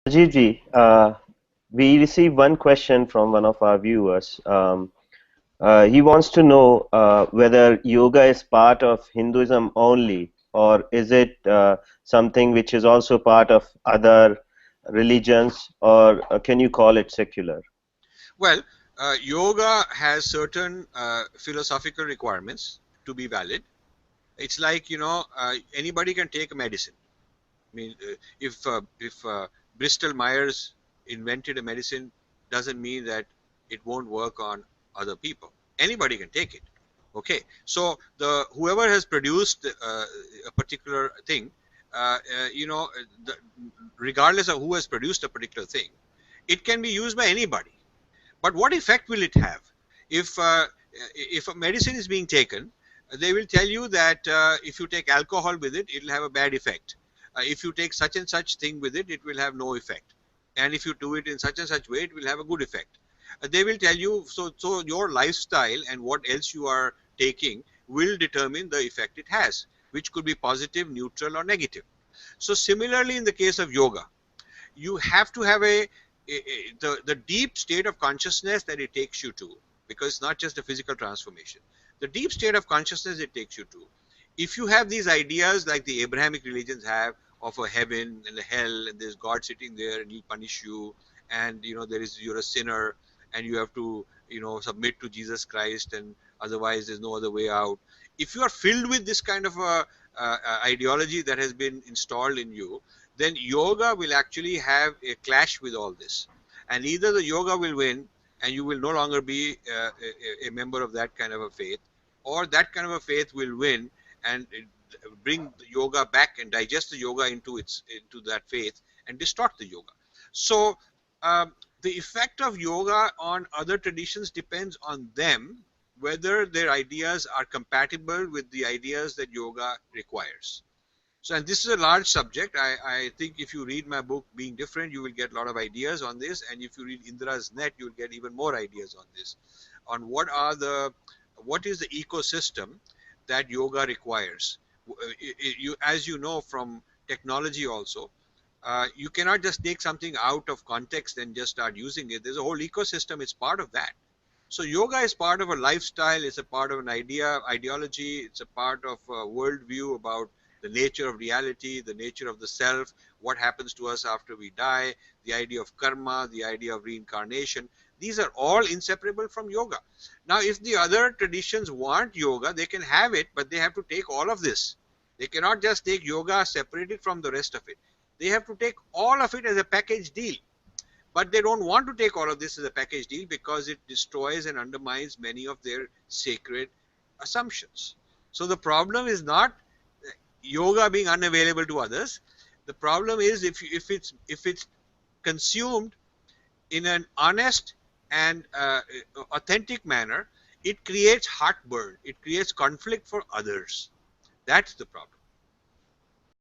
Rajivji, we received one question from one of our viewers. He wants to know whether yoga is part of Hinduism only, or is it something which is also part of other religions, or can you call it secular? Well, yoga has certain philosophical requirements to be valid. It's like, anybody can take a medicine. I mean, if Bristol Myers invented a medicine, doesn't mean that it won't work on other people. Anybody can take it. Okay, so the whoever has produced a particular thing, you know, the, regardless of who has produced a particular thing, it can be used by anybody. But what effect will it have? If a medicine is being taken, they will tell you that if you take alcohol with it, it will have a bad effect. If you take such and such thing with it, it will have no effect. And if you do it in such and such way, it will have a good effect. They will tell you, so your lifestyle and what else you are taking will determine the effect it has, which could be positive, neutral, or negative. So similarly, in the case of yoga, you have to have the deep state of consciousness that it takes you to, because it's not just a physical transformation. The deep state of consciousness it takes you to. If you have these ideas like the Abrahamic religions have of a heaven and a hell, and there's God sitting there and he'll punish you, and you're a sinner and you have to submit to Jesus Christ, and otherwise there's no other way out. If you are filled with this kind of ideology that has been installed in you, then yoga will actually have a clash with all this, and either the yoga will win and you will no longer be a member of that kind of a faith, or that kind of a faith will win and bring the yoga back and digest the yoga into that faith and distort the yoga. So the effect of yoga on other traditions depends on them, whether their ideas are compatible with the ideas that yoga requires. So, and this is a large subject. I think if you read my book, Being Different, you will get a lot of ideas on this. And if you read Indra's Net, you will get even more ideas on this, on what is the ecosystem that yoga requires. As you know from technology also, you cannot just take something out of context and just start using it. There's a whole ecosystem. It's part of that. So yoga is part of a lifestyle. It's a part of an ideology. It's a part of a worldview about the nature of reality, the nature of the self, what happens to us after we die, the idea of karma, the idea of reincarnation. These are all inseparable from yoga. Now, if the other traditions want yoga, they can have it, but they have to take all of this. They cannot just take yoga separated from the rest of it. They have to take all of it as a package deal. But they don't want to take all of this as a package deal because it destroys and undermines many of their sacred assumptions. So the problem is not yoga being unavailable to others. The problem is if it's consumed in an honest and authentic manner, it creates heartburn. It creates conflict for others. That's the problem.